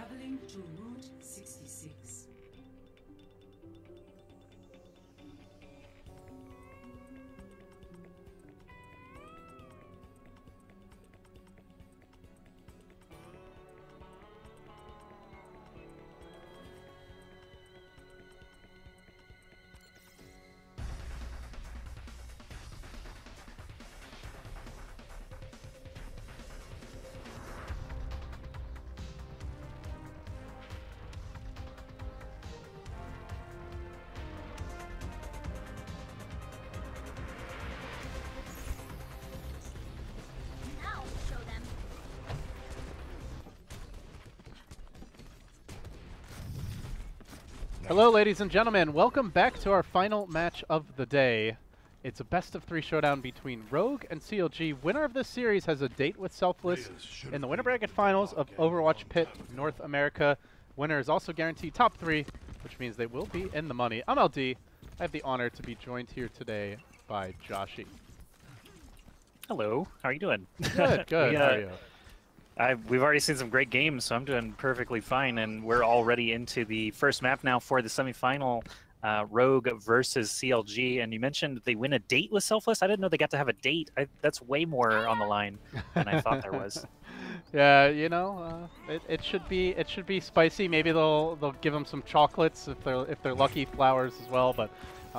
Traveling to Route 66. Hello, ladies and gentlemen. Welcome back to our final match of the day. It's a best-of-3 showdown between Rogue and CLG. Winner of this series has a date with Selfless in the winner bracket finals of Overwatch PIT North America. Winner is also guaranteed top 3, which means they will be in the money. I'm LD. I have the honor to be joined here today by Joshy. Hello. How are you doing? Good, good. How are you? We've already seen some great games, so I'm doing perfectly fine, and we're already into the first map now for the semifinal, Rogue versus CLG. And you mentioned they win a date with Selfless. I didn't know they got to have a date. That's way more on the line than I thought there was. Yeah, you know, it should be spicy. Maybe they'll give them some chocolates if they're lucky, flowers as well. But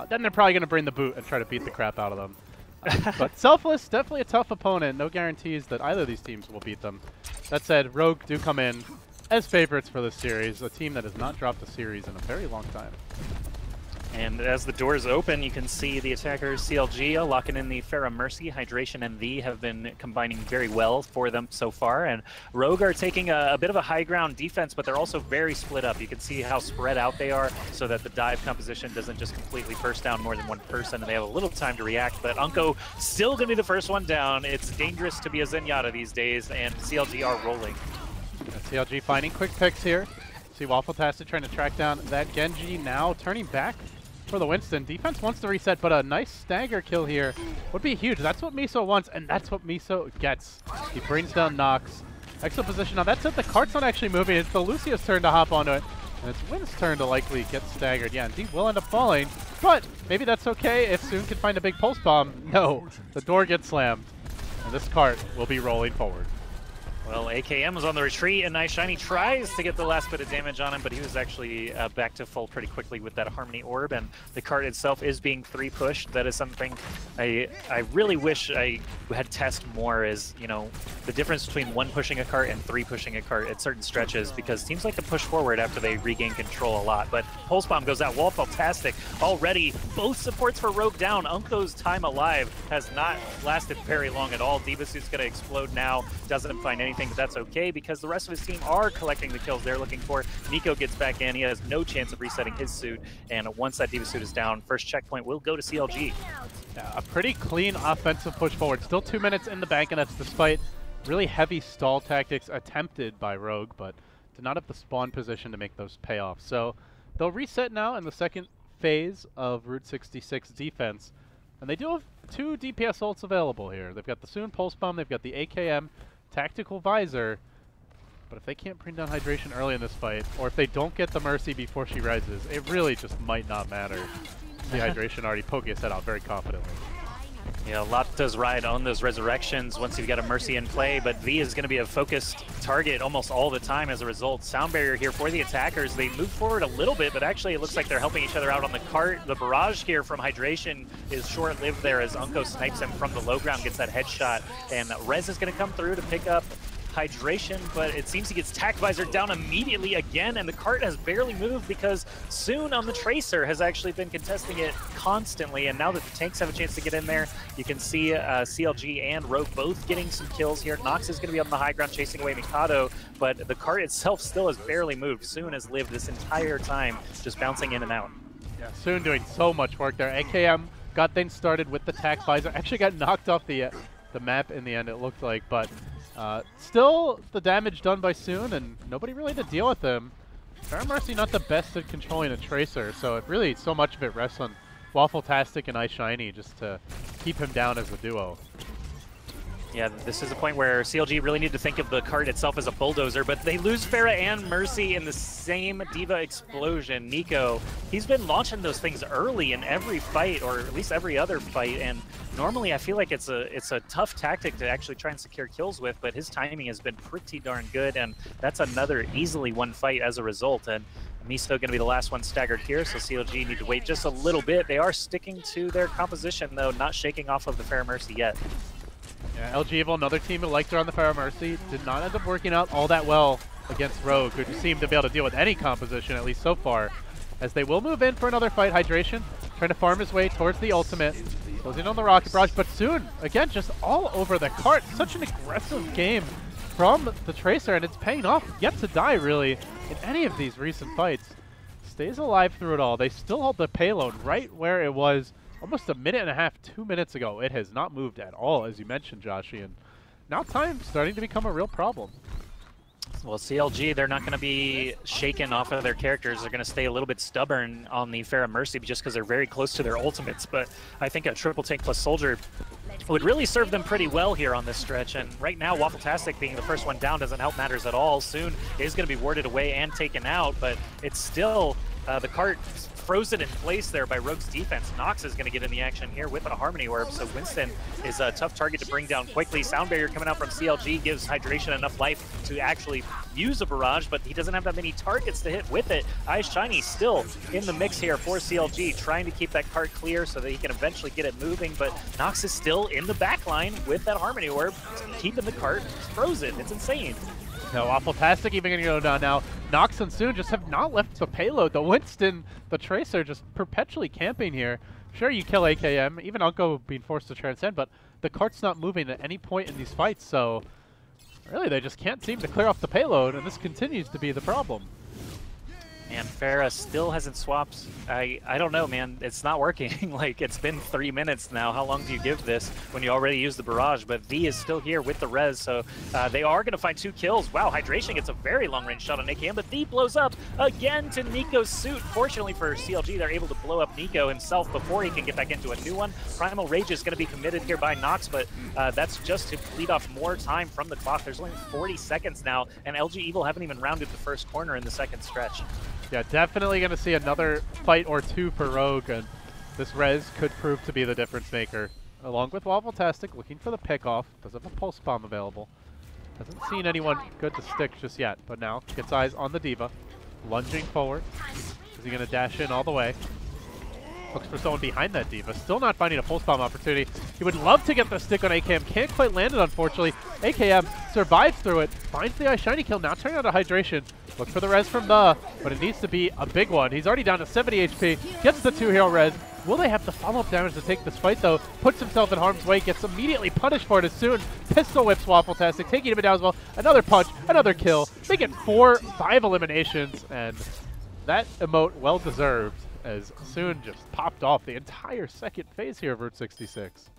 then they're probably gonna bring the boot and try to beat the crap out of them. But Selfless, definitely a tough opponent. No guarantees that either of these teams will beat them. That said, Rogue do come in as favorites for this series, a team that has not dropped a series in a very long time. And as the doors open, you can see the attackers CLG locking in the Pharah Mercy. Hydration and V have been combining very well for them so far. And Rogue are taking a bit of a high ground defense, but they're also very split up. You can see how spread out they are so that the dive composition doesn't just completely burst down more than one person, and they have a little time to react. But Unko still going to be the first one down. It's dangerous to be a Zenyatta these days, and CLG are rolling. CLG finding quick picks here. See Waffletastic trying to track down that Genji, now turning back for the Winston. Defense wants to reset, but a nice stagger kill here would be huge. That's what Miso wants, and that's what Miso gets. He brings down Nox. Excellent position. Now that's it. The cart's not actually moving. It's the Lucio's turn to hop onto it, and it's Win's turn to likely get staggered. Yeah, indeed will end up falling, but maybe that's okay if Soon can find a big pulse bomb. No, the door gets slammed, and this cart will be rolling forward. Well, AKM was on the retreat, and Nice Shiny tries to get the last bit of damage on him, but he was actually back to full pretty quickly with that Harmony Orb, and the cart itself is being 3-pushed. That is something I really wish I had tested more, is, you know, the difference between 1 pushing a cart and 3 pushing a cart at certain stretches, because teams like to push forward after they regain control a lot. But Pulse Bomb goes out. Waffletastic already. Both supports for Rogue down. Unko's time alive has not lasted very long at all. Diva Suit's going to explode now. Doesn't find anything, but that's okay because the rest of his team are collecting the kills they're looking for. Nico gets back in. He has no chance of resetting his suit, and once that Diva Suit is down, first checkpoint will go to CLG. Yeah, a pretty clean offensive push forward. Still 2 minutes in the bank, and that's despite really heavy stall tactics attempted by Rogue, but did not have the spawn position to make those pay off. So they'll reset now in the second phase of Route 66 defense, and they do have 2 DPS ults available here. They've got the Soon Pulse Bomb, they've got the AKM Tactical Visor, but if they can't bring down Hydration early in this fight, or if they don't get the Mercy before she rises, it really just might not matter. The Hydration already poking his head out very confidently. Yeah, a lot does ride on those resurrections once you've got a Mercy in play, but V is going to be a focused target almost all the time as a result. Sound barrier here for the attackers. They move forward a little bit, but actually it looks like they're helping each other out on the cart. The barrage here from Hydration is short-lived there as Unko snipes him from the low ground, gets that headshot, and Rez is going to come through to pick up Hydration, but it seems he gets Tac Visor down immediately again, and the cart has barely moved because Soon on the Tracer has actually been contesting it constantly, and now that the tanks have a chance to get in there, you can see CLG and Rogue both getting some kills here. Nox is going to be on the high ground chasing away Mikado, but the cart itself still has barely moved. Soon has lived this entire time just bouncing in and out. Yeah, Soon doing so much work there. AKM got things started with the Tac Visor, actually got knocked off the map in the end, it looked like, but still the damage done by Soon, and nobody really to deal with him. Pharah Mercy not the best at controlling a Tracer, so it really, so much of it rests on Waffletastic and Ice Shiny just to keep him down as a duo. Yeah, this is a point where CLG really need to think of the cart itself as a bulldozer, but they lose Pharah and Mercy in the same D.Va explosion. Nico, he's been launching those things early in every fight, or at least every other fight, and normally I feel like it's a tough tactic to actually try and secure kills with, but his timing has been pretty darn good, and that's another easily won fight as a result. And Misto going to be the last one staggered here, so CLG need to wait just a little bit. They are sticking to their composition, though, not shaking off of the Pharah Mercy yet. Yeah, LG Evil, another team who liked her on the Pharah Mercy, did not end up working out all that well against Rogue, who just seemed to be able to deal with any composition, at least so far, as they will move in for another fight. Hydration trying to farm his way towards the ultimate, closing on the Rocket Barrage, but soon, again, just all over the cart. Such an aggressive game from the Tracer, and it's paying off. Yet to die, really, in any of these recent fights. Stays alive through it all. They still hold the payload right where it was almost a minute and a half, 2 minutes ago. It has not moved at all, as you mentioned, Joshy, and now time's starting to become a real problem. Well, CLG, they're not going to be shaken off of their characters. They're going to stay a little bit stubborn on the Pharah Mercy just because they're very close to their ultimates, but I think a triple tank plus soldier would really serve them pretty well here on this stretch. And right now, Waffletastic being the first one down doesn't help matters at all. Soon is going to be warded away and taken out, but it's still the cart frozen in place there by Rogue's defense. Nox is going to get in the action here with a Harmony Orb, so Winston is a tough target to bring down quickly. Sound Barrier coming out from CLG gives Hydration enough life to actually use a barrage, but he doesn't have that many targets to hit with it. Eyes Shiny still in the mix here for CLG, trying to keep that cart clear so that he can eventually get it moving, but Nox is still in the back line with that Harmony Orb, keeping the cart frozen. It's insane. No, Waffletastic even going to go down now. Nox and Soon just have not left the payload. The Winston, the Tracer, just perpetually camping here. Sure, you kill AKM, even Unko being forced to transcend, but the cart's not moving at any point in these fights, so really they just can't seem to clear off the payload, and this continues to be the problem. And Pharah still hasn't swapped. I don't know, man. It's not working. Like, it's been 3 minutes now. How long do you give this when you already used the barrage? But V is still here with the res, so they are going to find 2 kills. Wow, Hydration gets a very long-range shot on AKM, but V blows up again to Nico's suit. Fortunately for CLG, they're able to blow up Nico himself before he can get back into a new one. Primal Rage is going to be committed here by Nox, but that's just to bleed off more time from the clock. There's only 40 seconds now, and LG Evil haven't even rounded the first corner in the second stretch. Yeah, definitely going to see another fight or two for Rogue, and this res could prove to be the difference maker. Along with Waffletastic, looking for the pick-off. Does have a Pulse Bomb available. Hasn't seen anyone good to stick just yet, but now gets eyes on the D.Va. Lunging forward. Is he going to dash in all the way? Looks for someone behind that D.Va. Still not finding a Pulse Bomb opportunity. He would love to get the stick on AKM. Can't quite land it, unfortunately. AKM survives through it. Finds the Eye Shiny kill. Now turning out a Hydration. Look for the res from the, but it needs to be a big one. He's already down to 70 HP. Gets the 2-hero res. Will they have the follow-up damage to take this fight, though? Puts himself in harm's way. Gets immediately punished for it as soon. Pistol whips Waffletastic, taking him down as well. Another punch. Another kill. They get 5 eliminations, and that emote well-deserved, as Soon just popped off the entire second phase here of Route 66.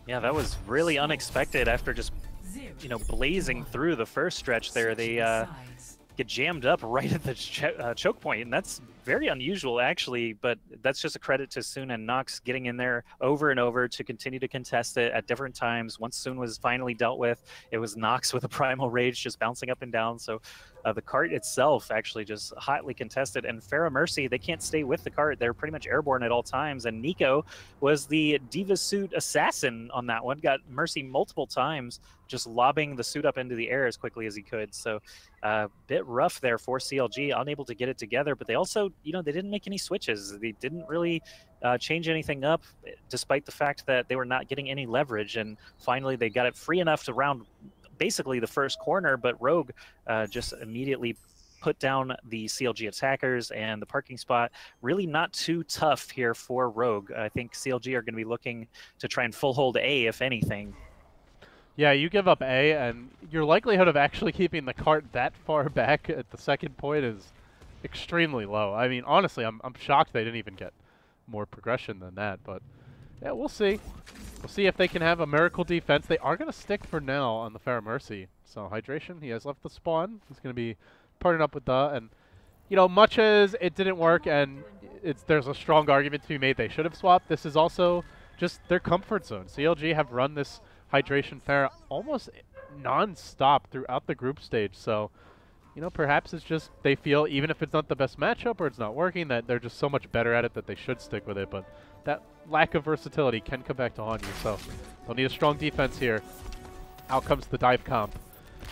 Yeah, that was really unexpected after just, blazing through the first stretch there. They get jammed up right at the choke point, and that's very unusual, actually, but that's just a credit to Soon and Nox getting in there over and over to continue to contest it at different times. Once Soon was finally dealt with, it was Nox with a Primal Rage just bouncing up and down, so the cart itself actually just hotly contested, and Pharah Mercy, they can't stay with the cart. They're pretty much airborne at all times, and Nico was the D.Va suit assassin on that one. Got Mercy multiple times, just lobbing the suit up into the air as quickly as he could. So a bit rough there for CLG, unable to get it together, but they also, they didn't make any switches. They didn't really change anything up, despite the fact that they were not getting any leverage, and finally they got it free enough to round basically the first corner, but Rogue just immediately put down the CLG attackers, and the parking spot really not too tough here for Rogue. I think CLG are going to be looking to try and full hold A, if anything. Yeah, you give up A, and your likelihood of actually keeping the cart that far back at the second point is extremely low. I mean, honestly, I'm shocked they didn't even get more progression than that, but yeah, we'll see. We'll see if they can have a miracle defense. They are going to stick for now on the Pharah Mercy. So Hydration, he has left the spawn. He's going to be partnering up with the, and much as it didn't work, and there's a strong argument to be made they should have swapped, this is also just their comfort zone. CLG have run this Hydration Pharah almost non-stop throughout the group stage. So, you know, perhaps it's just they feel even if it's not the best matchup or it's not working, that they're just so much better at it that they should stick with it. But that lack of versatility can come back to haunt you. So they'll need a strong defense here. Out comes the dive comp.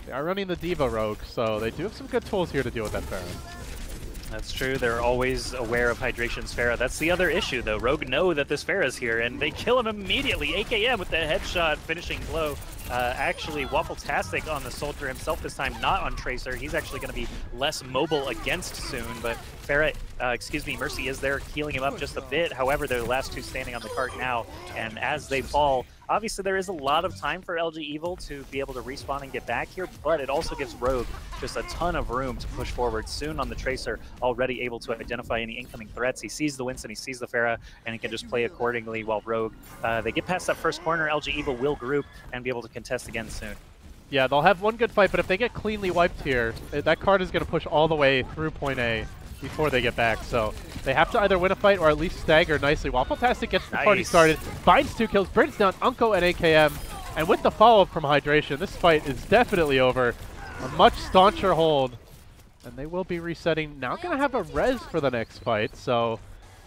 They are running the Diva Rogue, so they do have some good tools here to deal with that Pharah. That's true. They're always aware of Hydration's Pharah. That's the other issue, though. Rogue know that this Pharah's here, and they kill him immediately. AKM with the headshot finishing blow. Actually, Waffle-tastic on the Soldier himself this time, not on Tracer. He's actually going to be less mobile against soon, but Pharah, Mercy is there healing him up just a bit. However, they're the last two standing on the cart now, and as they fall, obviously there is a lot of time for LG Evil to be able to respawn and get back here, but it also gives Rogue just a ton of room to push forward. Soon on the Tracer, already able to identify any incoming threats. He sees the Winston, he sees the Pharah, and he can just play accordingly while Rogue, they get past that first corner, LG Evil will group and be able to contest again soon. Yeah, they'll have one good fight, but if they get cleanly wiped here, that card is going to push all the way through point A before they get back. So they have to either win a fight or at least stagger nicely. Waffle-tastic gets the party started, finds 2 kills, brings down Unko and AKM, and with the follow-up from Hydration, this fight is definitely over. A much stauncher hold, and they will be resetting. Now going to have a res for the next fight, so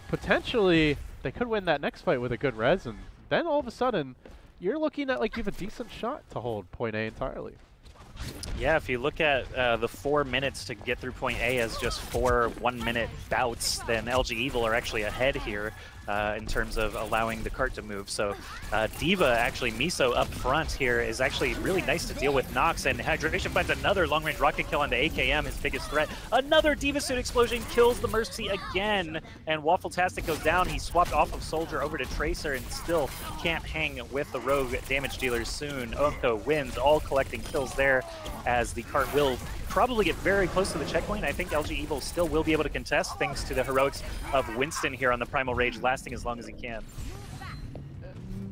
potentially they could win that next fight with a good res, and then all of a sudden, you're looking at like you have a decent shot to hold point A entirely. Yeah, if you look at the 4 minutes to get through point A as just 4 1-minute bouts, then LG Evil are actually ahead here in terms of allowing the cart to move. So Diva, actually, Miso up front here is actually really nice to deal with Nox, and Hydration finds another long-range rocket kill onto AKM, his biggest threat. Another Diva Suit explosion kills the Mercy again, and Waffle-tastic goes down. He swapped off of Soldier over to Tracer and still can't hang with the Rogue damage dealers soon. Unko wins, all collecting kills there, as the cart will probably get very close to the checkpoint. I think LG Evil still will be able to contest thanks to the heroics of Winston here on the Primal Rage, lasting as long as he can.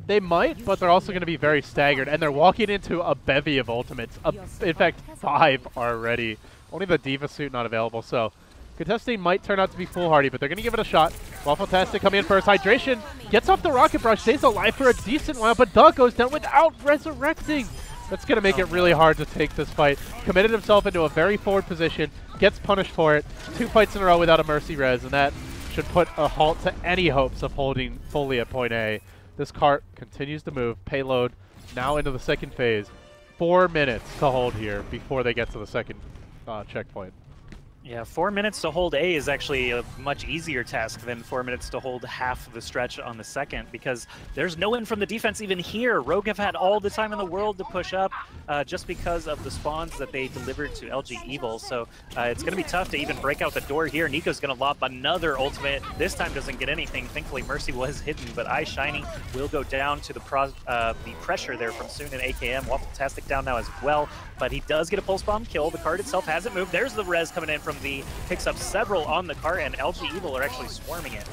They might, but they're also going to be very staggered, and they're walking into a bevy of ultimates. In fact, 5 already. Only the Diva Suit not available, so contesting might turn out to be foolhardy, but they're going to give it a shot. Waffle-tastic coming in first. Hydration gets off the rocket brush, stays alive for a decent while, but Doug goes down without resurrecting. That's going to make it really hard to take this fight. Committed himself into a very forward position, gets punished for it. 2 fights in a row without a Mercy res, and that should put a halt to any hopes of holding fully at point A. This cart continues to move. Payload now into the second phase. 4 minutes to hold here before they get to the second checkpoint. Yeah, 4 minutes to hold A is actually a much easier task than 4 minutes to hold half the stretch on the second, because there's no one from the defense even here. Rogue have had all the time in the world to push up just because of the spawns that they delivered to LG Evil. So it's going to be tough to even break out the door here. Nico's going to lob another ultimate. This time doesn't get anything. Thankfully, Mercy was hidden, but Eye Shiny will go down to the pressure there from Soon and AKM. Waffle-tastic down now as well, but he does get a pulse bomb kill. The card itself hasn't moved. There's the res coming in from V, picks up several on the cart, and LG Evil are actually swarming it.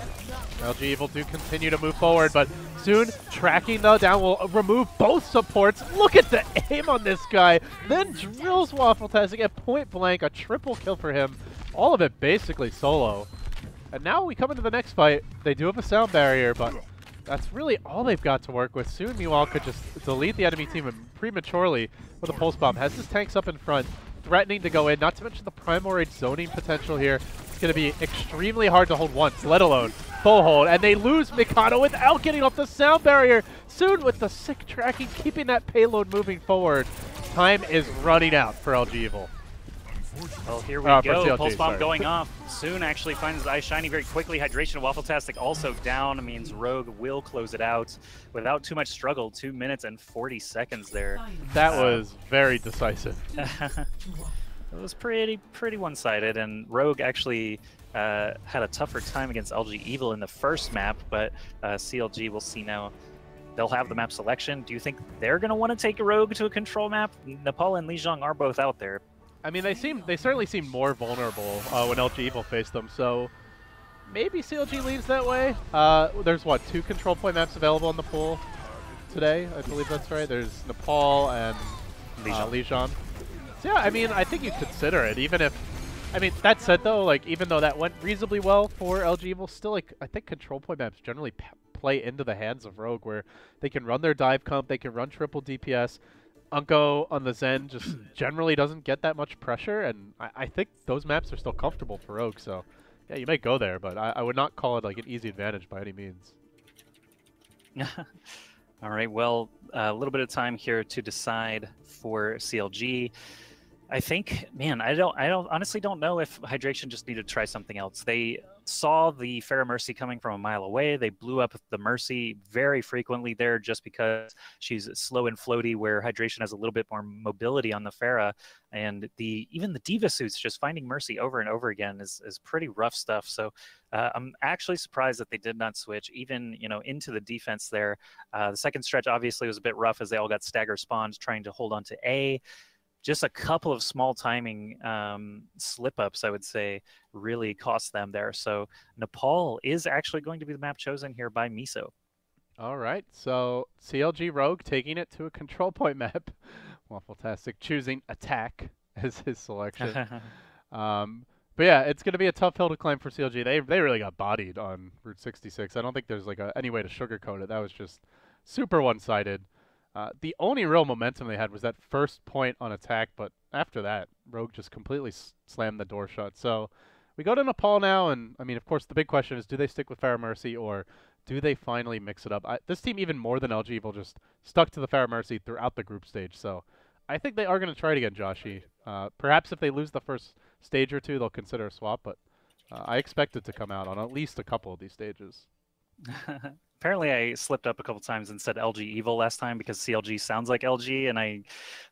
LG Evil do continue to move forward, but Soon tracking though down will remove both supports. Look at the aim on this guy. Then drills Waffle-tastic at point blank. A triple kill for him. All of it basically solo. And now we come into the next fight. They do have a sound barrier, but that's really all they've got to work with. Soon, meanwhile, could just delete the enemy team prematurely with a pulse bomb. Has his tanks up in front, threatening to go in, not to mention the Primal Rage zoning potential here. It's going to be extremely hard to hold once, let alone full hold. And they lose Mikado without getting off the sound barrier. Soon with the sick tracking, keeping that payload moving forward. Time is running out for LG Evil. Well, here we go. Pulse bomb going off. Soon actually finds Eye Shiny very quickly. Hydration Waffle-tastic also down. It means Rogue will close it out without too much struggle. 2 minutes and 40 seconds there. That was very decisive. It was pretty one-sided, and Rogue actually had a tougher time against LG Evil in the first map, but CLG, we'll see now. They'll have the map selection. Do you think they're going to want to take a Rogue to a control map? Nepal and Lijiang are both out there. I mean, they certainly seem more vulnerable when LG Evil faced them, so maybe CLG leans that way. There's, what, 2 control point maps available in the pool today? I believe that's right. There's Nepal and Lijiang. So, yeah, I mean, I think you consider it, even if... I mean, that said, though, like, even though that went reasonably well for LG Evil, still, like, I think control point maps generally play into the hands of Rogue, where they can run their dive comp, they can run triple DPS. Unko on the Zen just generally doesn't get that much pressure, and I think those maps are still comfortable for Rogue, so yeah, you may go there, but I would not call it like an easy advantage by any means. All right, well, a little bit of time here to decide for CLG. I think, man, I honestly don't know if Hydration just needed to try something else. They saw the Pharah Mercy coming from a mile away. They blew up the Mercy very frequently there just because she's slow and floaty, where Hydration has a little bit more mobility on the Pharah. And even the Diva suits, just finding Mercy over and over again is pretty rough stuff. So I'm actually surprised that they did not switch even, into the defense there. The second stretch obviously was a bit rough as they all got stagger spawns trying to hold on to A. Just a couple of small timing slip-ups, I would say, really cost them there. So Nepal is actually going to be the map chosen here by Miso. All right, so CLG Rogue taking it to a control point map. Waffle-tastic choosing attack as his selection. But yeah, it's going to be a tough hill to climb for CLG. They really got bodied on Route 66. I don't think there's like any way to sugarcoat it. That was just super one-sided. The only real momentum they had was that first point on attack, but after that, Rogue just completely slammed the door shut. So we go to Nepal now, and I mean, of course, the big question is, do they stick with Pharah Mercy, or do they finally mix it up? This team, even more than LG Evil, just stuck to the Pharah Mercy throughout the group stage. So I think they are going to try it again, Joshi. Perhaps if they lose the first stage or two, they'll consider a swap, but I expect it to come out on at least a couple of these stages. Apparently I slipped up a couple times and said LG Evil last time because CLG sounds like LG, and I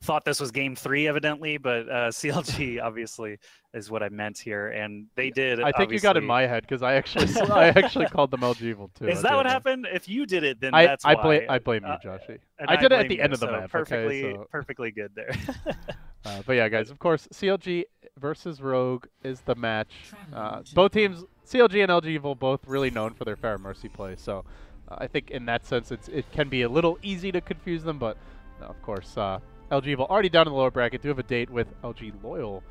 thought this was game 3 evidently, but CLG obviously is what I meant here, and they did. I think you got in my head because I actually called them LG Evil too. Is that what happened? If you did it, then that's why. I blame you, Joshi. I did it at the end of the map. Perfectly good there. But yeah, guys, of course, CLG versus Rogue is the match. Both teams, CLG and LG Evil, both really known for their Pharah Mercy play, so I think in that sense it can be a little easy to confuse them, but of course, LG Evil already down in the lower bracket. Do have a date with LG Loyal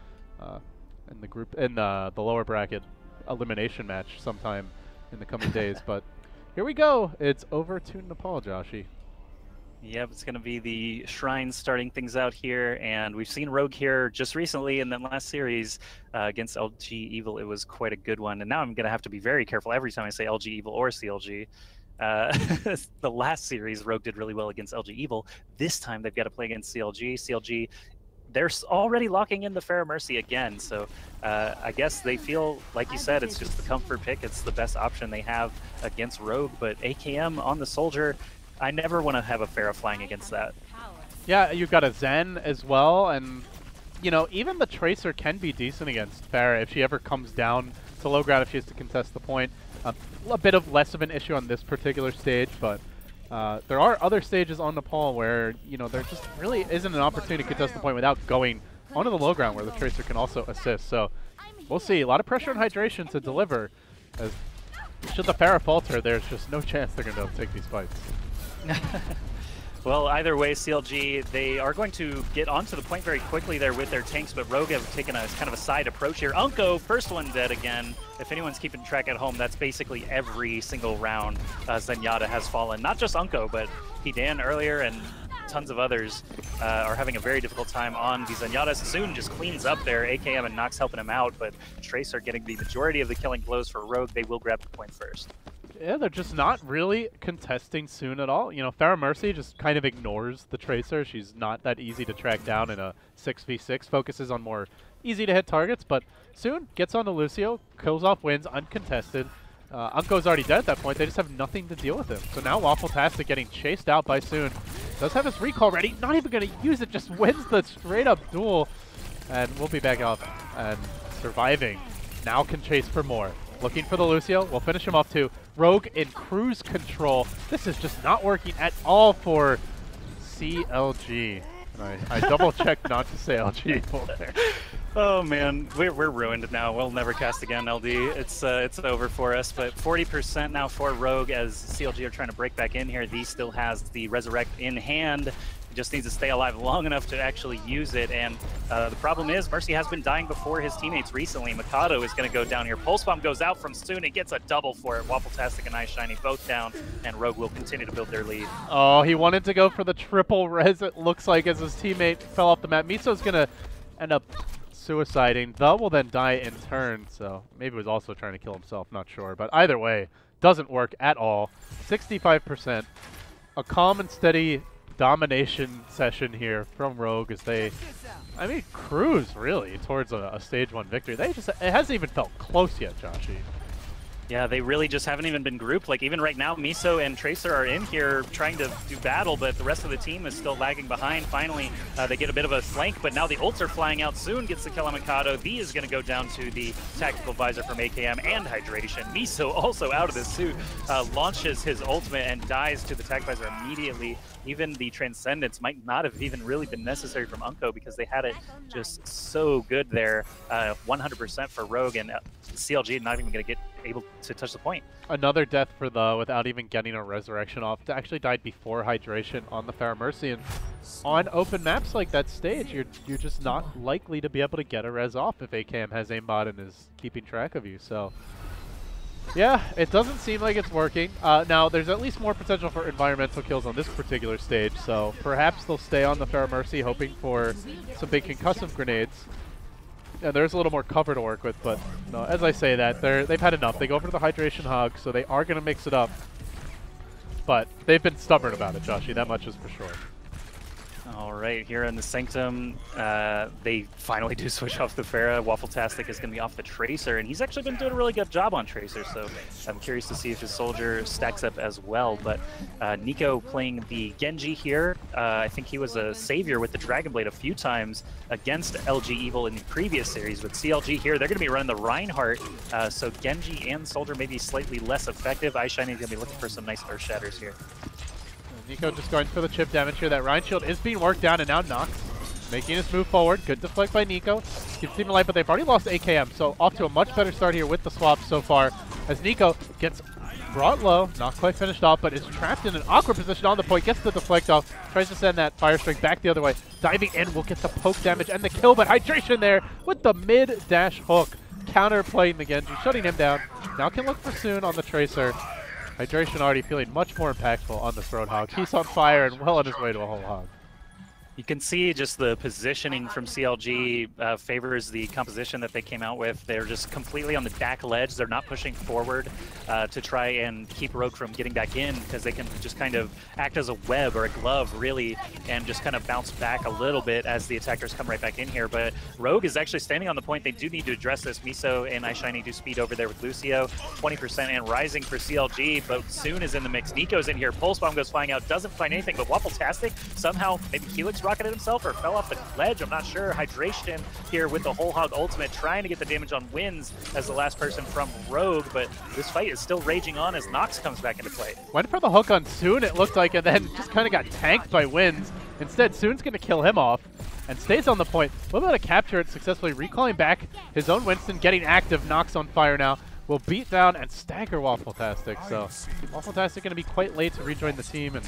in the group in the lower bracket elimination match sometime in the coming days. But here we go. It's over to Nepal, Joshi. Yep, it's going to be the Shrines starting things out here, and we've seen Rogue here just recently in the last series against LG Evil. It was quite a good one, and now I'm going to have to be very careful every time I say LG Evil or CLG. The last series, Rogue did really well against LG Evil. This time, they've got to play against CLG. CLG, they're already locking in the Pharah Mercy again, so I guess they feel, like you said, it's just the comfort pick. It's the best option they have against Rogue, but AKM on the Soldier, I never want to have a Pharah flying against that. Yeah, you've got a Zen as well, and even the Tracer can be decent against Pharah if she ever comes down to low ground, if she has to contest the point. A bit of less of an issue on this particular stage, but there are other stages on Nepal where there just really isn't an opportunity to contest the point without going onto the low ground where the Tracer can also assist. So we'll see. A lot of pressure on Hydration to deliver, as should the Pharah falter, there's just no chance they're going to be able to take these fights. Well, either way, CLG, they are going to get onto the point very quickly there with their tanks, but Rogue have taken a kind of a side approach here. Unko, first one dead again. If anyone's keeping track at home, that's basically every single round Zenyatta has fallen. Not just Unko, but Hidan earlier and tons of others are having a very difficult time on the Zenyatta. Soon just cleans up there. AKM and Nox helping him out, but Trace are getting the majority of the killing blows for Rogue. They will grab the point first. Yeah, they're just not really contesting Soon at all. Pharah Mercy just kind of ignores the Tracer. She's not that easy to track down in a 6v6. Focuses on more easy-to-hit targets, but Soon gets onto Lucio, kills off wins, uncontested. Unko's already dead at that point. They just have nothing to deal with him. So now Waffle-tastic getting chased out by Soon. Does have his recall ready. Not even going to use it. Just wins the straight-up duel. And we'll be back off and surviving. Now can chase for more. Looking for the Lucio. We'll finish him off too. Rogue in cruise control. This is just not working at all for CLG. And I double-checked not to say LG there. Oh man, we're ruined now. We'll never cast again, LD. It's over for us. But 40% now for Rogue as CLG are trying to break back in here. V still has the Resurrect in hand. He just needs to stay alive long enough to actually use it. And the problem is, Mercy has been dying before his teammates recently. Mikado is going to go down here. Pulse Bomb goes out from Soon. It gets a double for it. Waffletastic and iShiny both down, and Rogue will continue to build their lead. Oh, he wanted to go for the triple res, it looks like, as his teammate fell off the map. Miso's going to end up suiciding. The will then die in turn, so maybe was also trying to kill himself, not sure. But either way, doesn't work at all. 65%. A calm and steady domination session here from Rogue as they, I mean, cruise really towards a stage 1 victory. It hasn't even felt close yet, Joshy. Yeah, they really just haven't even been grouped. Like, even right now, Miso and Tracer are in here trying to do battle, but the rest of the team is still lagging behind. Finally, they get a bit of a flank, but now the ults are flying out. Soon gets the kill on Mikado. V is going to go down to the tactical visor from AKM and Hydration. Miso also out of the suit, launches his ultimate and dies to the tactical visor immediately. Even the Transcendence might not have even really been necessary from Unko because they had it just so good there. 100% for Rogue, and CLG not even going to get able to touch the point. Another death for the without even getting a resurrection off. It actually died before Hydration on the Pharah Mercy, and on open maps like that stage, you're just not likely to be able to get a res off if AKM has aimbot and is keeping track of you. So yeah, it doesn't seem like it's working. Now, there's at least more potential for environmental kills on this particular stage, so perhaps they'll stay on the Pharah Mercy, hoping for some big concussive grenades. Yeah, there's a little more cover to work with, but no, as I say that, they've had enough. They go for the Hydration Hog, so they are going to mix it up. But they've been stubborn about it, Joshy. That much is for sure. All right, here in the Sanctum, they finally do switch off the Pharah. Waffletastic is going to be off the Tracer, and he's actually been doing a really good job on Tracer, so I'm curious to see if his Soldier stacks up as well. But Nico playing the Genji here. I think he was a savior with the Dragon Blade a few times against LG Evil in the previous series. With CLG here, they're going to be running the Reinhardt, so Genji and Soldier may be slightly less effective. iShiny is going to be looking for some nice Earth Shatters here. Nico just going for the chip damage here. That Rhine Shield is being worked down, and now Nox making his move forward. Good deflect by Nico. Keeps team alive, but they've already lost AKM, so off to a much better start here with the swap so far. As Nico gets brought low, not quite finished off, but is trapped in an awkward position on the point, gets the deflect off, tries to send that Fire Strike back the other way. Diving in will get the poke damage and the kill, but Hydration there with the mid-dash hook. Counter-playing the Genji, shutting him down. Now can look for Soon on the Tracer. Hydration already feeling much more impactful on the Throat Hog. He's on fire and well on his way to a whole hog. You can see just the positioning from CLG favors the composition that they came out with. They're just completely on the back ledge. They're not pushing forward to try and keep Rogue from getting back in, because they can just kind of act as a web or a glove, really, and just kind of bounce back a little bit as the attackers come right back in here. But Rogue is actually standing on the point. They do need to address this. Miso and iShiny do speed over there with Lucio. 20% and rising for CLG, but Soon is in the mix. Nico's in here. Pulse Bomb goes flying out. Doesn't find anything, but Waffletastic somehow, maybe Helix rocketed himself or fell off the ledge, I'm not sure. Hydration here with the whole hog ultimate, trying to get the damage on Wins as the last person from Rogue, but this fight is still raging on as Nox comes back into play. Went for the hook on Soon, it looked like, and then just kind of got tanked by Wins. Instead, Soon's going to kill him off and stays on the point. Will be able to capture it successfully, recalling back his own Winston, getting active. Nox on fire now. Will beat down and stagger Waffletastic. So Waffletastic going to be quite late to rejoin the team, and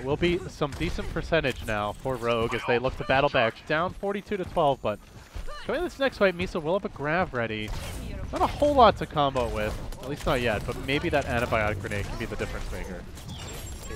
will be some decent percentage now for Rogue as they look to battle back. Down 42-12, but going this next fight, Miso will have a grab ready. Not a whole lot to combo with, at least not yet, but maybe that antibiotic grenade can be the difference maker.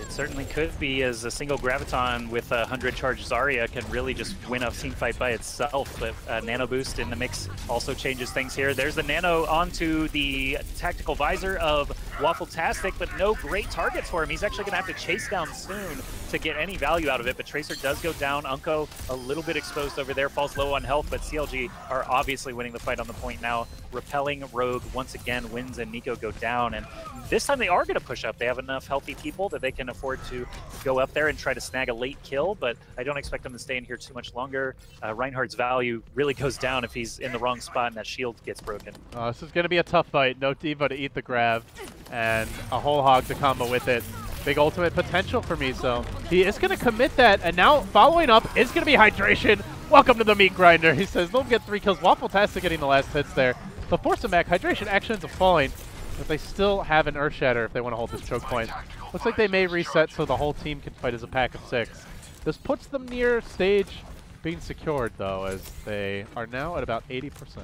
It certainly could be, as a single Graviton with a 100 charge Zarya can really just win a team fight by itself. But Nano Boost in the mix also changes things here. There's the Nano onto the tactical visor of Waffletastic, but no great targets for him. He's actually going to have to chase down Soon to get any value out of it, but Tracer does go down. Unko a little bit exposed over there, falls low on health, but CLG are obviously winning the fight on the point now. Repelling Rogue once again. Wins and Nico go down, and this time they are going to push up. They have enough healthy people that they can afford to go up there and try to snag a late kill, but I don't expect them to stay in here too much longer. Reinhardt's value really goes down if he's in the wrong spot and that shield gets broken. This is going to be a tough fight. No Diva to eat the grab, and a whole hog to combo with it. Big ultimate potential for me, so he is going to commit that, and now following up is going to be Hydration. Welcome to the meat grinder. He says they'll get 3 kills. Waffletastic getting the last hits there. They'll force him back. Hydration actually ends up falling, but they still have an Earth Shatter if they want to hold this choke point. Looks like they may reset so the whole team can fight as a pack of 6. This puts them near stage being secured, though, as they are now at about 80%.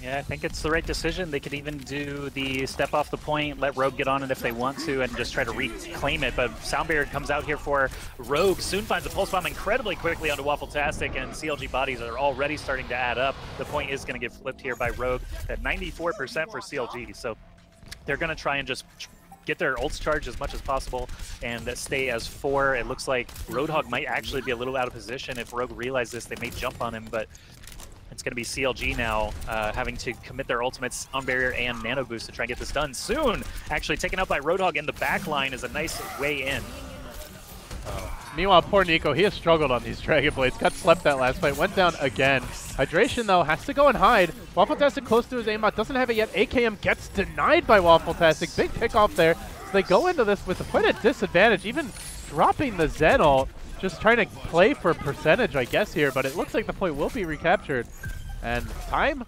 Yeah, I think it's the right decision. They could even do the step off the point, let Rogue get on it if they want to, and just try to reclaim it. But Sound Barrier comes out here for Rogue. Soon finds the Pulse Bomb incredibly quickly onto Waffle-tastic, and CLG bodies are already starting to add up. The point is going to get flipped here by Rogue at 94% for CLG. So they're going to try and just get their ults charged as much as possible and stay as 4. It looks like Roadhog might actually be a little out of position. If Rogue realize this, they may jump on him, but it's going to be CLG now having to commit their ultimates, Sound Barrier and Nano Boost to try and get this done. Soon, actually taken out by Roadhog in the back line is a nice way in. Meanwhile, poor Nico, he has struggled on these Dragon Blades. Got slept that last fight, went down again. Hydration, though, has to go and hide. Waffle-tastic close to his aimbot, doesn't have it yet. AKM gets denied by Waffle-tastic. Big pick off there. So they go into this with quite a disadvantage, even dropping the Zen ult. Just trying to play for percentage, I guess, here, but it looks like the point will be recaptured. And time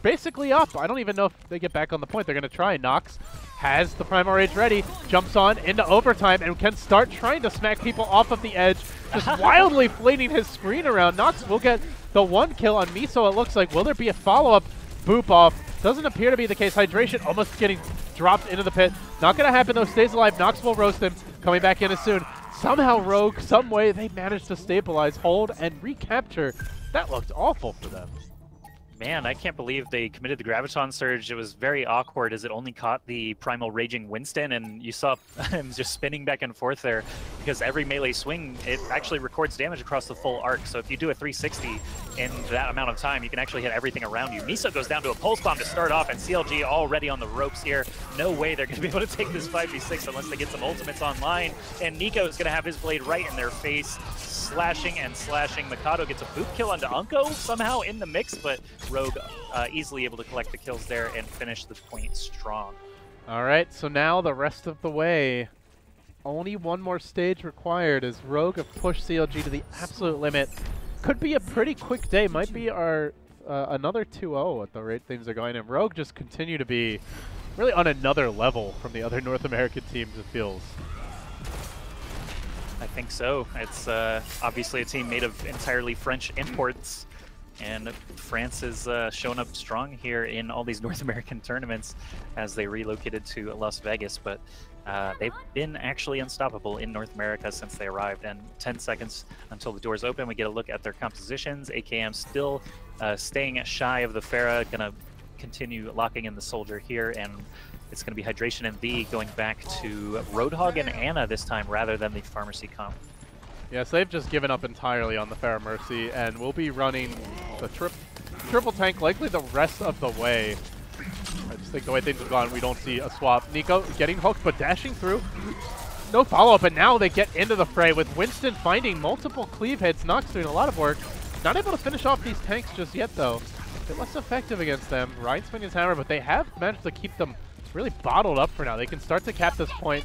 basically up. I don't even know if they get back on the point. They're going to try. Nox has the Primal Rage ready, jumps on into overtime, and can start trying to smack people off of the edge, just wildly flinging his screen around. Nox will get the 1 kill on Miso, it looks like. Will there be a follow-up boop off? Doesn't appear to be the case. Hydration almost getting dropped into the pit. Not going to happen, though. Stays alive. Nox will roast him. Coming back in as soon. Somehow Rogue, some way, they managed to stabilize, hold, and recapture. That looked awful for them. Man, I can't believe they committed the Graviton Surge. It was very awkward as it only caught the Primal Raging Winston, and you saw him just spinning back and forth there because every melee swing, it actually records damage across the full arc. So if you do a 360 in that amount of time, you can actually hit everything around you. Miso goes down to a Pulse Bomb to start off, and CLG already on the ropes here. No way they're going to be able to take this 5v6 unless they get some ultimates online. And Nico is going to have his blade right in their face, slashing and slashing. Mikado gets a boot kill onto Unko somehow in the mix, but Rogue easily able to collect the kills there and finish the point strong. All right, so now the rest of the way. Only one more stage required as Rogue have pushed CLG to the absolute limit. Could be a pretty quick day. Might be our another 2-0 at the rate things are going. And Rogue just continue to be really on another level from the other North American teams, it feels. I think so. It's obviously a team made of entirely French imports, and France is showing up strong here in all these North American tournaments as they relocated to Las Vegas, but they've been actually unstoppable in North America since they arrived. And 10 seconds until the doors open, we get a look at their compositions. AKM still staying shy of the Pharah, gonna continue locking in the Soldier here, and it's going to be Hydration and V going back to Roadhog and Anna this time rather than the Pharmacy comp. Yes, they've just given up entirely on the Pharah Mercy, and we'll be running the triple tank likely the rest of the way. I just think the way things have gone, we don't see a swap. Nico getting hooked, but dashing through. No follow-up, and now they get into the fray with Winston finding multiple cleave hits. Nox doing a lot of work. Not able to finish off these tanks just yet, though. They're less effective against them. Ryan swinging his hammer, but they have managed to keep them really bottled up for now. They can start to cap this point,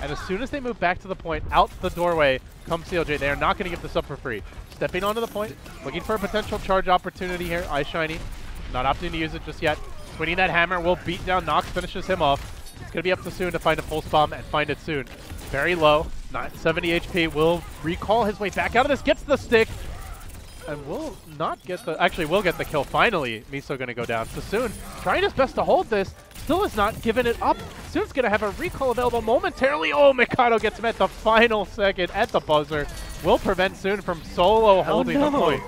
and as soon as they move back to the point, out the doorway comes CLJ. They are not going to give this up for free. Stepping onto the point, looking for a potential charge opportunity here. Eyeshiny, not opting to use it just yet. Swinging that hammer will beat down Nox, finishes him off. It's going to be up to Soon to find a Pulse Bomb and find it soon. Very low, not 70 HP, will recall his way back out of this, gets the stick, and will not get the, actually will get the kill finally. Miso going to go down. So Soon trying his best to hold this, still has not given it up. Soon's going to have a recall available momentarily. Oh, Mikado gets him at the final second at the buzzer. Will prevent Soon from solo holding the point.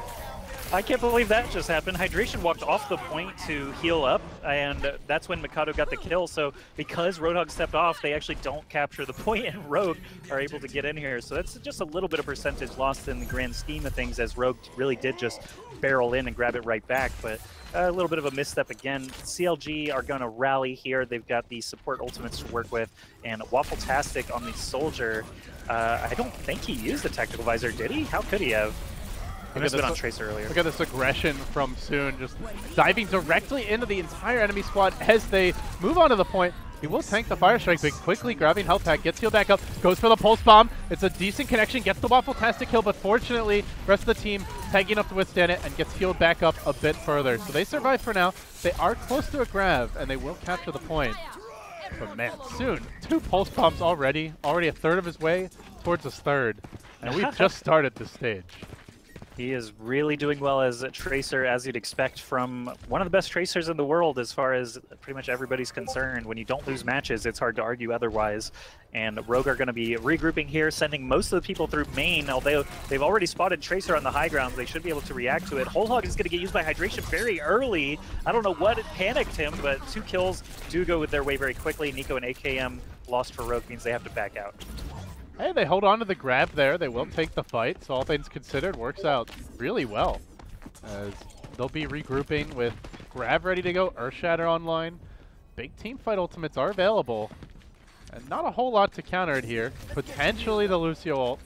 I can't believe that just happened. Hydration walked off the point to heal up, and that's when Mikado got the kill. So because Roadhog stepped off, they actually don't capture the point, and Rogue are able to get in here. So that's just a little bit of percentage lost in the grand scheme of things, as Rogue really did just barrel in and grab it right back. But a little bit of a misstep again. CLG are going to rally here. They've got the support ultimates to work with, and Waffle-tastic on the Soldier. I don't think he used the Tactical Visor, did he? How could he have? He must have been on Tracer earlier. Look at this aggression from Soon, just diving directly into the entire enemy squad as they move on to the point. He will tank the Fire Strike, but quickly grabbing health pack, gets healed back up, goes for the Pulse Bomb. It's a decent connection, gets the Waffle-tastic kill, but fortunately, the rest of the team tanking up to withstand it and gets healed back up a bit further. So they survive for now. They are close to a grab, and they will capture the point. But man, Soon, 2 Pulse Bombs already a third of his way towards his third. And we've just started the stage. He is really doing well as a tracer, as you'd expect from one of the best tracers in the world as far as pretty much everybody's concerned. When you don't lose matches, it's hard to argue otherwise. And Rogue are going to be regrouping here, sending most of the people through main, although they've already spotted Tracer on the high ground. They should be able to react to it. Whole Hog is going to get used by Hydration very early. I don't know what panicked him, but 2 kills do go their way very quickly. Nico and AKM lost for Rogue means they have to back out. Hey, they hold on to the grab there. They will take the fight, so all things considered, works out really well. As they'll be regrouping with grab ready to go, Earthshatter online. Big team fight ultimates are available. And not a whole lot to counter it here. Potentially the Lucio ult.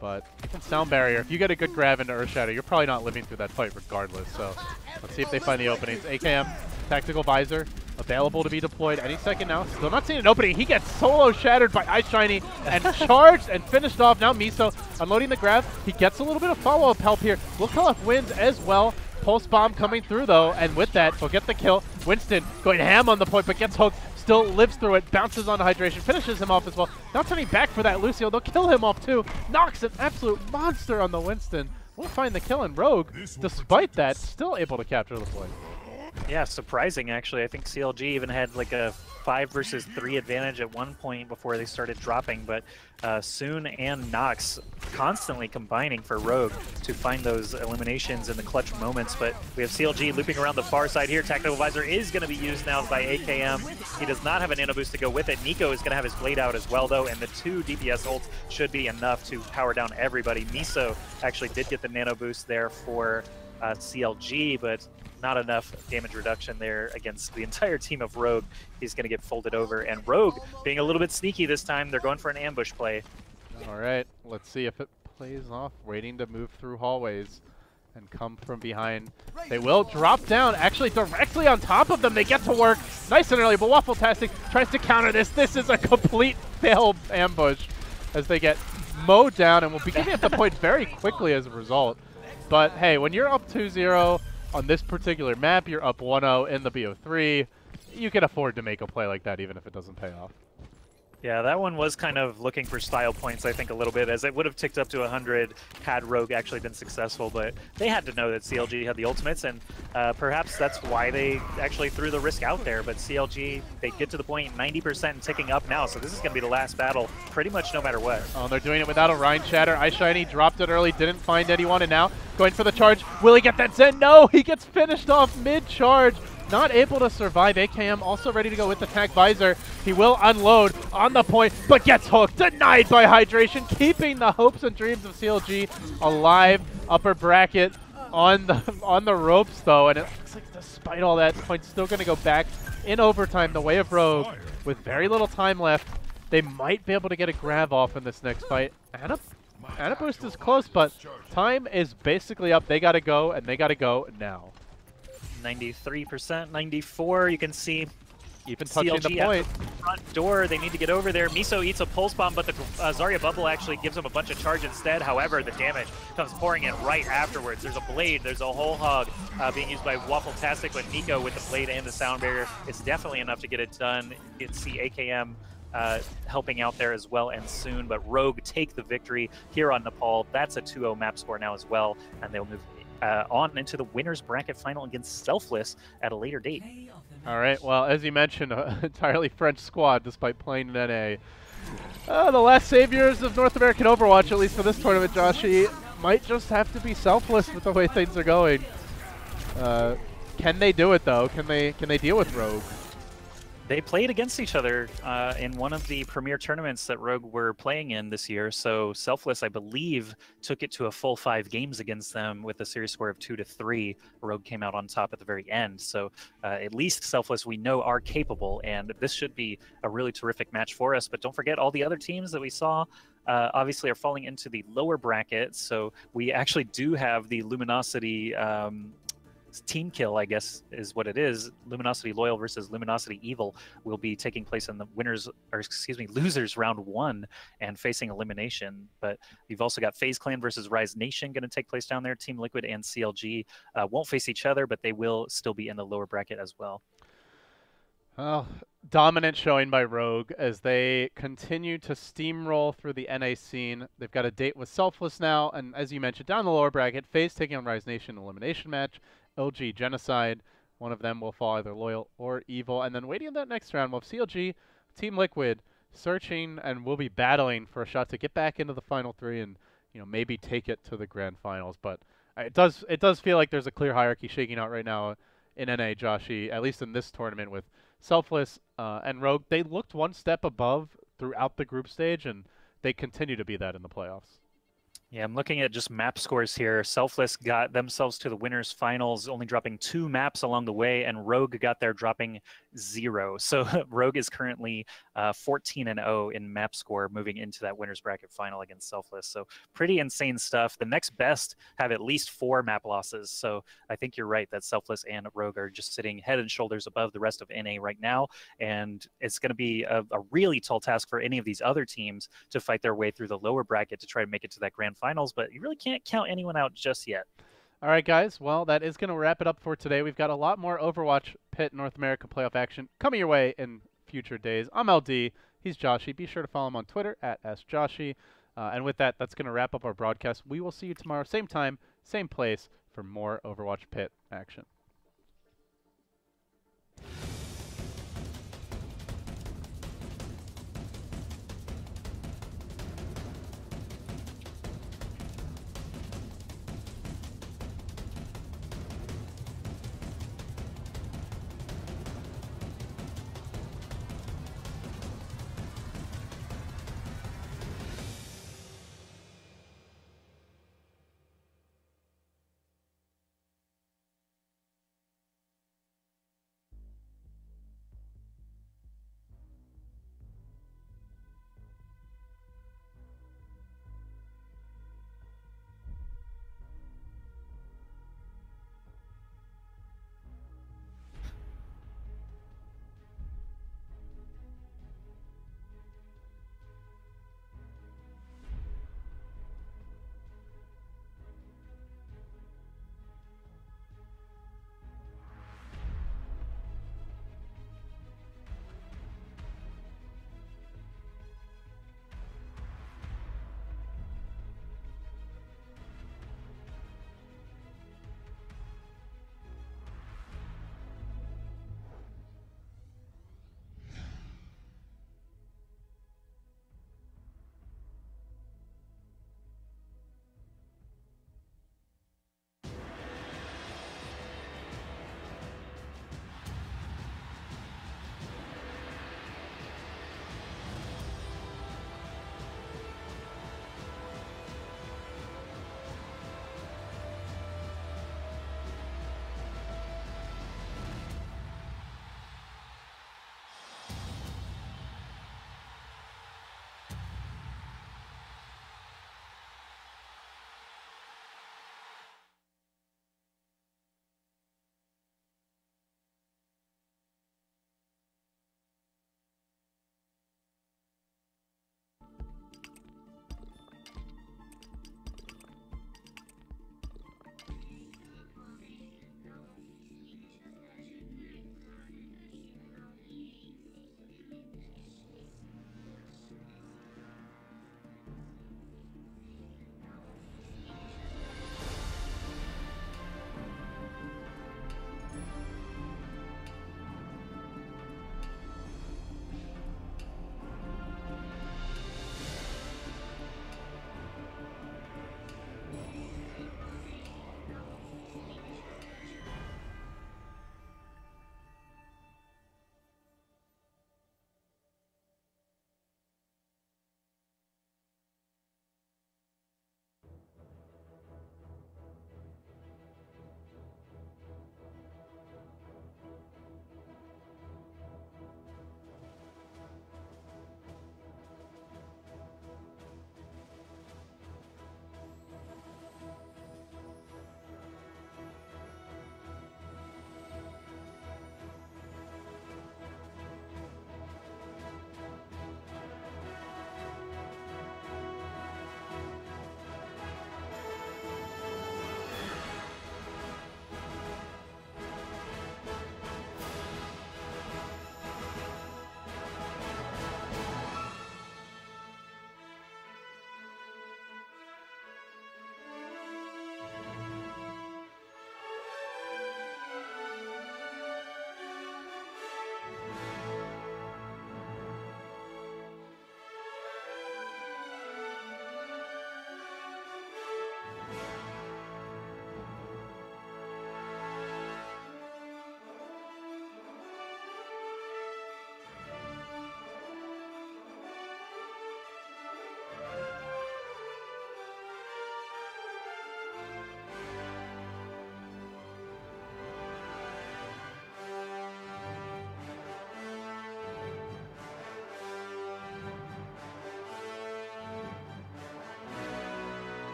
But even Sound Barrier, if you get a good grab into Earthshatter, you're probably not living through that fight regardless. So let's see if they find the openings. AKM, Tactical Visor, available to be deployed any second now. Still not seeing an opening. He gets solo shattered by iShiny and charged and finished off. Now Miso unloading the grab. He gets a little bit of follow-up help here. Wilkoff wins as well. Pulse Bomb coming through though, and with that, he'll get the kill. Winston going ham on the point, but gets hooked. Still lives through it, bounces on Hydration, finishes him off as well. Now turning back for that Lucio. They'll kill him off too. Knocks an absolute monster on the Winston. We'll find the kill, and Rogue, despite that, still able to capture the point. Yeah, surprising actually. I think CLG even had like a 5 versus 3 advantage at one point before they started dropping, but Soon and Nox constantly combining for Rogue to find those eliminations in the clutch moments. But we have CLG looping around the far side here. Tactical Visor is going to be used now by AKM. He does not have a nano boost to go with it. Nico is going to have his blade out as well though, and the 2 DPS ults should be enough to power down everybody. Miso actually did get the nano boost there for CLG, but not enough damage reduction there against the entire team of Rogue. He's going to get folded over, and Rogue being a little bit sneaky this time. They're going for an ambush play. All right, let's see if it plays off. Waiting to move through hallways and come from behind. They will drop down, actually directly on top of them. They get to work nice and early, but Waffle-tastic tries to counter this. This is a complete failed ambush as they get mowed down, and will be giving up the point very quickly as a result. But hey, when you're up 2-0 on this particular map, you're up 1-0 in the BO3, you can afford to make a play like that even if it doesn't pay off. Yeah, that one was kind of looking for style points, I think, a little bit, as it would have ticked up to 100 had Rogue actually been successful, but they had to know that CLG had the ultimates, and perhaps that's why they actually threw the risk out there. But CLG, they get to the point 90% and ticking up now, so this is going to be the last battle pretty much no matter what. Oh, they're doing it without a Rhine Shatter. iShiny dropped it early, didn't find anyone, and now going for the charge. Will he get that Zen? No, he gets finished off mid-charge. Not able to survive. AKM also ready to go with the Tac Visor. He will unload on the point, but gets hooked. Denied by Hydration, keeping the hopes and dreams of CLG alive. Upper bracket on the ropes though, and it looks like despite all that, the point's still going to go back in overtime the way of Rogue with very little time left. They might be able to get a grab off in this next fight. Ana boost is close, but time is basically up. They got to go, and they got to go now. 93%, 94. You can see even touching CLG the point. At the front door. They need to get over there. Miso eats a pulse bomb, but the Zarya bubble actually gives him a bunch of charge instead. However, the damage comes pouring in right afterwards. There's a blade. There's a whole hog being used by Waffle-tastic, but Nico with the blade and the sound barrier. It's definitely enough to get it done. You can see AKM helping out there as well, and soon. But Rogue take the victory here on Nepal. That's a 2-0 map score now as well, and they'll move on into the winner's bracket final against Selfless at a later date. All right, well, as you mentioned, an entirely French squad despite playing in NA. The last saviors of North American Overwatch, at least for this tournament, Joshy, might just have to be Selfless with the way things are going. Can they do it, though? Can they deal with Rogue? They played against each other in one of the premier tournaments that Rogue were playing in this year. So Selfless, I believe, took it to a full 5 games against them with a series score of 2-3. Rogue came out on top at the very end. So at least Selfless, we know, are capable, and this should be a really terrific match for us. But don't forget, all the other teams that we saw obviously are falling into the lower bracket. So we actually do have the Luminosity team kill, I guess is what it is. Luminosity Loyal versus Luminosity Evil will be taking place in the losers round 1 and facing elimination. But you've also got FaZe Clan versus Rise Nation going to take place down there. Team Liquid and CLG won't face each other, but they will still be in the lower bracket as well. Well, Dominant showing by Rogue as they continue to steamroll through the NA scene. They've got a date with Selfless now, and as you mentioned, down the lower bracket, FaZe taking on Rise Nation elimination match, LG Genocide. One of them will fall either Loyal or Evil, and then waiting in that next round, we'll have CLG, Team Liquid, searching and will be battling for a shot to get back into the final three and maybe take it to the grand finals. But it does feel like there's a clear hierarchy shaking out right now in NA, Joshy, at least in this tournament with Selfless and Rogue. They looked one step above throughout the group stage, and they continue to be that in the playoffs. Yeah, I'm looking at just map scores here. Selfless got themselves to the winners finals, only dropping 2 maps along the way, and Rogue got there dropping 0. So Rogue is currently 14-0 in map score moving into that winners bracket final against Selfless. So pretty insane stuff. The next best have at least 4 map losses. So I think you're right that Selfless and Rogue are just sitting head and shoulders above the rest of NA right now. And it's going to be a really tall task for any of these other teams to fight their way through the lower bracket to try to make it to that grand finals, but you really can't count anyone out just yet. All right, guys. Well, that is going to wrap it up for today. We've got a lot more Overwatch PIT North America playoff action coming your way in future days. I'm LD. He's Joshy. Be sure to follow him on Twitter at @SJoshy. And with that, that's going to wrap up our broadcast. We will see you tomorrow, same time, same place, for more Overwatch PIT action.